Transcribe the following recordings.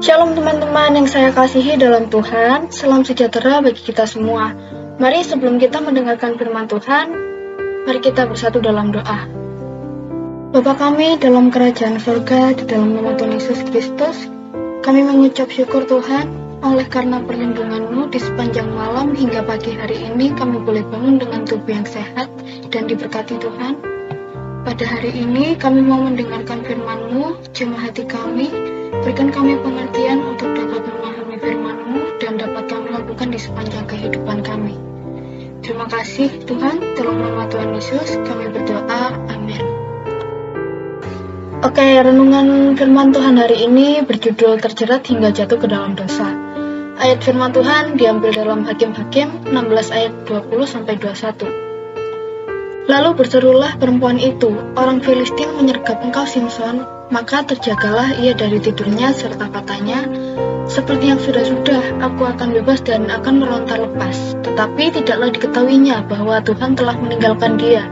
Shalom teman-teman yang saya kasihi dalam Tuhan, salam sejahtera bagi kita semua. Mari sebelum kita mendengarkan firman Tuhan, mari kita bersatu dalam doa. Bapa kami dalam kerajaan surga, di dalam nama Tuhan Yesus Kristus, kami mengucap syukur Tuhan, oleh karena perlindungan-Mu di sepanjang malam hingga pagi hari ini kami boleh bangun dengan tubuh yang sehat dan diberkati Tuhan. Pada hari ini kami mau mendengarkan firman-Mu, jamah hati kami, berikan kami pengertian untuk dapat memahami firman-Mu dan dapat kami lakukan di sepanjang kehidupan kami. Terima kasih Tuhan, dalam nama Tuhan Yesus kami berdoa, amin. Oke, renungan firman Tuhan hari ini berjudul terjerat hingga jatuh ke dalam dosa. Ayat firman Tuhan diambil dalam Hakim-Hakim 16 ayat 20-21. Lalu berserulah perempuan itu, orang Filistin menyergap engkau Simson, maka terjagalah ia dari tidurnya serta katanya, seperti yang sudah-sudah, aku akan bebas dan akan meronta lepas. Tetapi tidaklah diketahuinya bahwa Tuhan telah meninggalkan dia.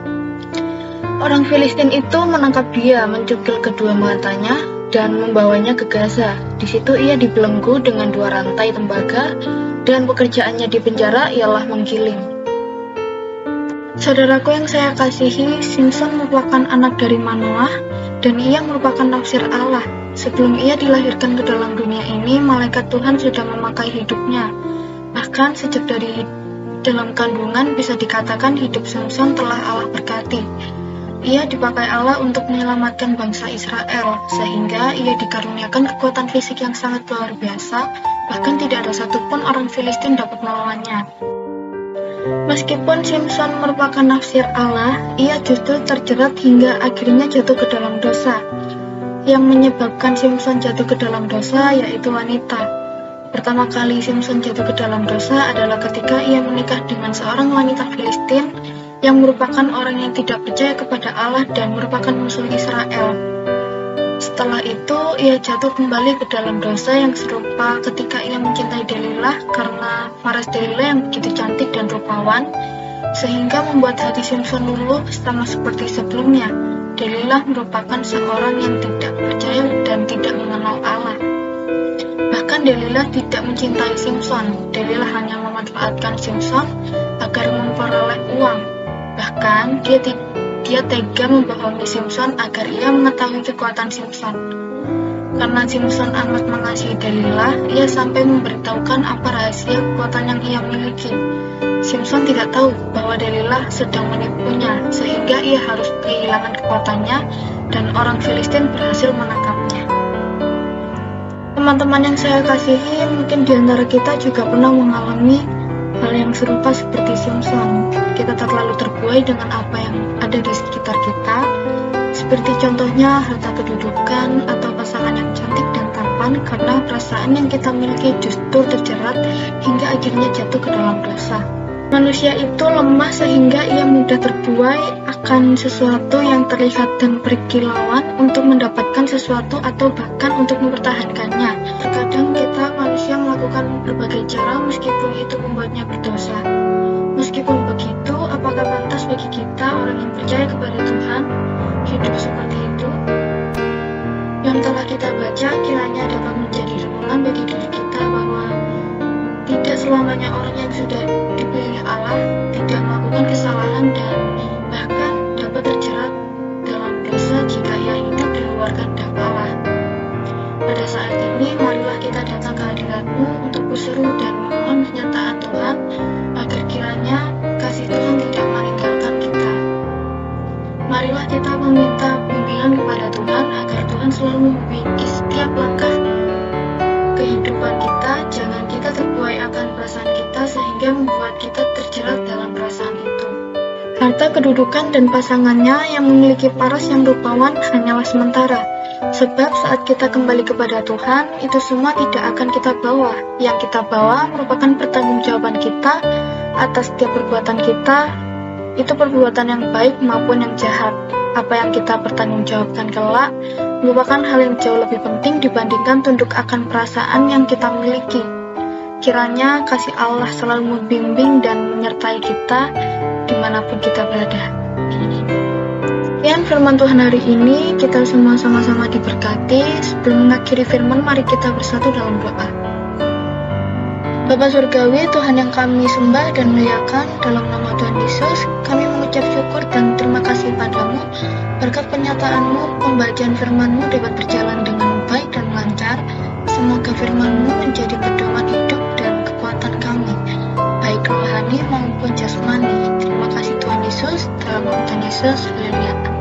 Orang Filistin itu menangkap dia, mencukil kedua matanya, dan membawanya ke Gaza. Di situ ia dibelenggu dengan 2 rantai tembaga, dan pekerjaannya di penjara ialah menggiling. Saudaraku yang saya kasihi, Simson merupakan anak dari Manoah, dan ia merupakan naksir Allah. Sebelum ia dilahirkan ke dalam dunia ini, malaikat Tuhan sudah memakai hidupnya. Bahkan sejak dari dalam kandungan bisa dikatakan hidup Simson telah Allah berkati. Ia dipakai Allah untuk menyelamatkan bangsa Israel, sehingga ia dikaruniakan kekuatan fisik yang sangat luar biasa, bahkan tidak ada satupun orang Filistin dapat melawannya. Meskipun Simson merupakan naksir Allah, ia justru terjerat hingga akhirnya jatuh ke dalam dosa. Yang menyebabkan Simson jatuh ke dalam dosa yaitu wanita. Pertama kali Simson jatuh ke dalam dosa adalah ketika ia menikah dengan seorang wanita Filistin yang merupakan orang yang tidak percaya kepada Allah dan merupakan musuh Israel. Setelah itu, ia jatuh kembali ke dalam dosa yang serupa ketika ia mencintai Delilah karena paras Delilah yang begitu cantik dan rupawan, sehingga membuat hati Simson luluh sama seperti sebelumnya. Delilah merupakan seorang yang tidak percaya dan tidak mengenal Allah. Bahkan Delilah tidak mencintai Simson. Delilah hanya memanfaatkan Simson agar memperoleh uang. Bahkan dia tega membohongi Simson agar ia mengetahui kekuatan Simson. Karena Simson amat mengasihi Delilah, ia sampai memberitahukan apa rahasia kekuatan yang ia miliki. Simson tidak tahu bahwa Delilah sedang menipunya, sehingga ia harus kehilangan kekuatannya dan orang Filistin berhasil menangkapnya. Teman-teman yang saya kasihi, mungkin di antara kita juga pernah mengalami hal yang serupa seperti Simson. Kita terlalu terbuai dengan apa yang ada di sekitar kita, seperti contohnya harta kedudukan atau pasangan yang cantik dan tampan, karena perasaan yang kita miliki justru terjerat hingga akhirnya jatuh ke dalam dosa. Manusia itu lemah sehingga ia mudah terbuai akan sesuatu yang terlihat dan berkilauan untuk mendapatkan sesuatu atau bahkan untuk mempertahankannya. Terkadang kita manusia melakukan berbagai cara meskipun itu membuatnya berdosa. Meskipun begitu, apakah pantas bagi kita orang yang percaya kepada Tuhan hidup seperti itu? Yang telah kita baca kiranya dapat menjadi renungan bagi diri kita bahwa tidak selamanya orang yang sudah dipilih Allah tidak melakukan kesalahan dan bahkan dapat terjerat dalam dosa jika ia hidup di luar kehendak Allah. Pada saat ini, marilah kita datang ke hadirat-Mu untuk berseru dan memohon penyertaan Tuhan agar kiranya kasih Tuhan tidak meninggalkan kita. Marilah kita meminta bimbingan kepada Tuhan agar Tuhan selalu membimbing setiap langkah kehidupan kita. Jangan kita terbuai akan perasaan kita sehingga membuat kita terjerat dalam perasaan itu. Harta, kedudukan, dan pasangannya yang memiliki paras yang rupawan hanyalah sementara. Sebab saat kita kembali kepada Tuhan, itu semua tidak akan kita bawa. Yang kita bawa merupakan pertanggungjawaban kita atas setiap perbuatan kita, itu perbuatan yang baik maupun yang jahat. Apa yang kita pertanggungjawabkan kelak merupakan hal yang jauh lebih penting dibandingkan tunduk akan perasaan yang kita miliki. Kiranya kasih Allah selalu membimbing dan menyertai kita dimanapun kita berada. Demikian firman Tuhan hari ini, kita semua sama-sama diberkati. Sebelum mengakhiri firman, mari kita bersatu dalam doa. Bapa Surgawi, Tuhan yang kami sembah dan muliakan, dalam nama Tuhan Yesus, kami mengucap syukur dan terima kasih padamu. Berkat penyataan-Mu, pembacaan firman-Mu dapat berjalan dengan baik dan lancar. Semoga firman-Mu menjadi pedoman hidup dan kekuatan kami, baik rohani maupun jasmani. Terima kasih Tuhan Yesus, dalam nama Tuhan Yesus, haleluya.